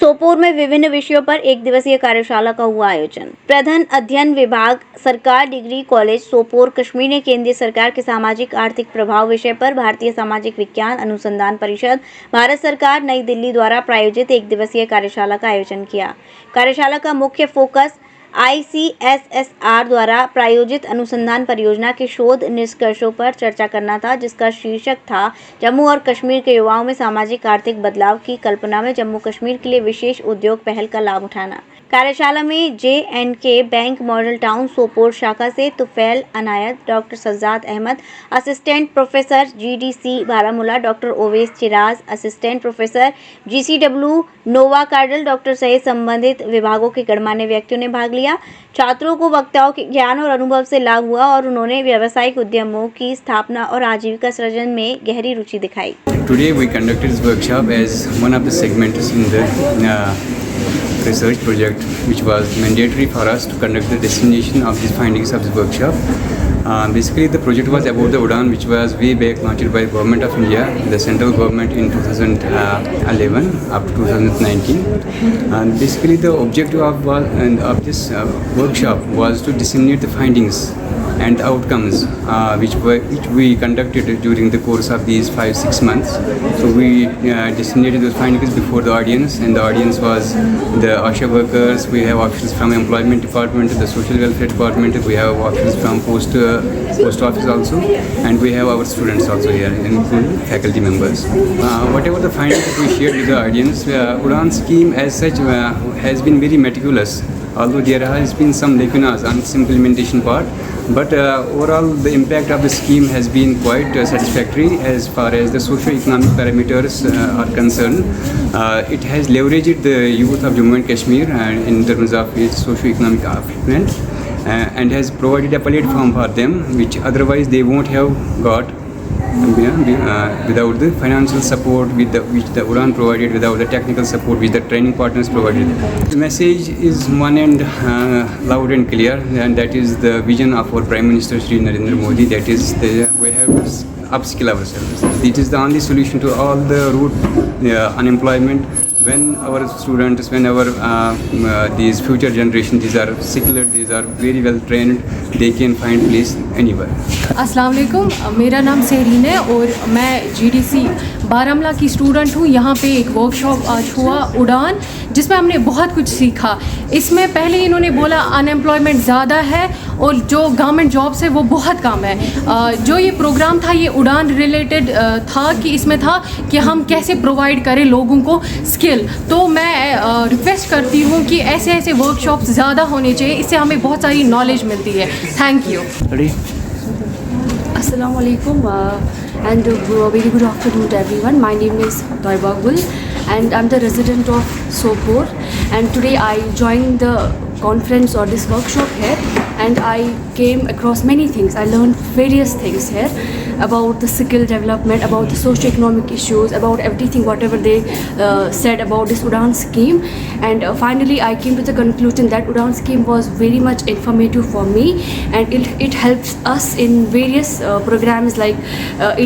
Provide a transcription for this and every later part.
सोपोर में विभिन्न विषयों पर एक दिवसीय कार्यशाला का हुआ आयोजन। प्रधान अध्ययन विभाग सरकार डिग्री कॉलेज सोपोर कश्मीर ने केंद्रीय सरकार के सामाजिक आर्थिक प्रभाव विषय पर भारतीय सामाजिक विज्ञान अनुसंधान परिषद भारत सरकार नई दिल्ली द्वारा प्रायोजित एक दिवसीय कार्यशाला का आयोजन किया। कार्यशाला का मुख्य फोकस ICSSR द्वारा प्रायोजित अनुसंधान परियोजना के शोध निष्कर्षों पर चर्चा करना था, जिसका शीर्षक था जम्मू और कश्मीर के युवाओं में सामाजिक आर्थिक बदलाव की कल्पना में जम्मू कश्मीर के लिए विशेष उद्योग पहल का लाभ उठाना। कार्यशाला में J&K bank model town Sopore शाखा से Tufail Anayat, doctor Sajjad Ahmad, assistant professor GDC Baramulla, doctor Owais Chiraj, assistant professor GCW Nawa Kadal, doctor सहित संबंधित विभागों के गणमान्य व्यक्तियों ने भाग लिया। छात्रों को वक्ताओं के ज्ञान और अनुभव से लाभ हुआ और उन्होंने व्यावसायिक उद्यमों की स्थापना और आजीविका सृजन में गहरी रुचि दिखाई। Today we conducted this workshop as one of the segments in the research project, which was mandatory for us to conduct the dissemination of these findings of this workshop. Basically, the project was about the UDAN, which was way back launched by the Government of India, the central government in 2011 up to 2019. And basically, the objective of this workshop was to disseminate the findings and outcomes which we conducted during the course of these 5-6 months. So we disseminated those findings before the audience, and the audience was the ASHA workers. We have officers from employment department, the social welfare department. We have officers from post office also, and we have our students also here, including faculty members. Whatever the findings that we shared with the audience, UDAN scheme as such has been very meticulous. Although there has been some lacunas on its implementation part, but overall the impact of the scheme has been quite satisfactory as far as the socio-economic parameters are concerned. It has leveraged the youth of Jammu and Kashmir in terms of its socio-economic upliftment and has provided a platform for them which otherwise they won't have got without the financial support which the UDAN provided, without the technical support which the training partners provided. The message is one and loud and clear, and that is the vision of our Prime Minister Shri Narendra Modi. That is, we have to upskill ourselves. It is the only solution to all the root unemployment. When our students, when our these future generations, these are secular, these are very well trained, they can find place anywhere. अस्सलाम वालेकुम, मेरा नाम serine है और मैं GDC Baramulla की student हूँ। यहाँ पे एक वर्कशॉप आज हुआ उड़ान, जिसमें हमने बहुत कुछ सीखा। इसमें पहले इन्होंने बोला अनएम्प्लॉयमेंट ज़्यादा है और जो गवर्नमेंट जॉब्स है वो बहुत कम है। जो ये प्रोग्राम था ये उड़ान रिलेटेड था कि इसमें था कि हम कैसे प्रोवाइड करें लोगों को स्किल। तो मैं रिक्वेस्ट करती हूँ कि ऐसे ऐसे वर्कशॉप्स ज़्यादा होने चाहिए, इससे हमें बहुत सारी नॉलेज मिलती है। Thank you. Assalamu alaikum and very good afternoon to everyone. My name is Taiba Gul and I'm the resident of Sopor, and today I joined the conference or this workshop here, and I came across many things. I learned various things here about the skill development, about the socio-economic issues, about everything whatever they said about this UDAN scheme, and finally I came to the conclusion that UDAN scheme was very much informative for me, and it helped us in various programs, like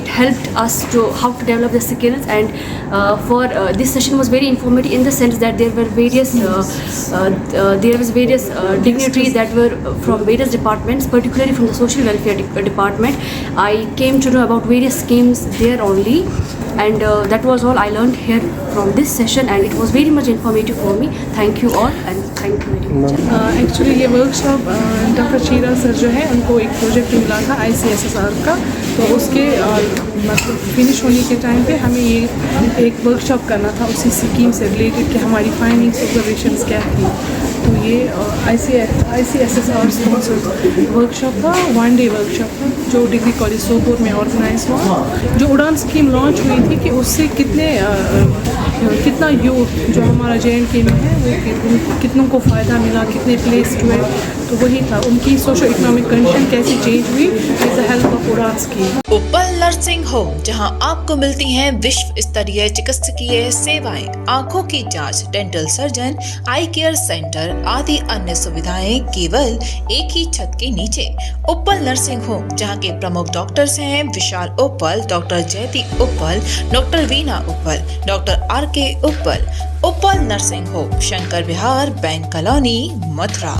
it helped us to how to develop the skills, and for this session was very informative in the sense that there were various dignitaries that were from various departments, particularly from the social welfare department. I came to know about various schemes there only, and that was all I learned here from this session, and it was very much informative for me. Thank you all, and thank you very much. Actually ये workshop doctor शीरा sir जो है उनको एक project मिला था ICSSR का, तो उसके मतलब फिनिश होने के टाइम पे हमें ये एक वर्कशॉप करना था उसी स्कीम से रिलेटेड कि हमारी फाइंडिंग्स ऑब्जर्वेशंस क्या थी। तो ये ICSSR स्पॉन्सर्ड वर्कशॉप था, 1 डे वर्कशॉप था जो डिग्री कॉलेज सोपोर में ऑर्गेनाइज हुआ। जो उड़ान स्कीम लॉन्च हुई थी कि उससे कितना यूथ जो हमारा J&K में है वो कितनों को फ़ायदा मिला, कितने प्लेस हुए, तो तो वही था उनकी सोशो इकोनॉमिक कंडीशन कैसे चेंज हुई विद द हेल्प ऑफ उड़ान स्कीम। उपल नर्सिंग होम, जहां आपको मिलती हैं विश्व स्तरीय चिकित्सकीय सेवाएं, आंखों की जांच, डेंटल सर्जन, आई केयर सेंटर आदि अन्य सुविधाएं केवल एक ही छत के नीचे। उपल नर्सिंग होम, जहां के प्रमुख डॉक्टर्स हैं विशाल उप्पल, डॉक्टर जयति उप्पल, डॉक्टर वीना उप्पल, डॉक्टर आर के उप्पल। उपल नर्सिंग होम, शंकर विहार, बैंक कॉलोनी, मथुरा।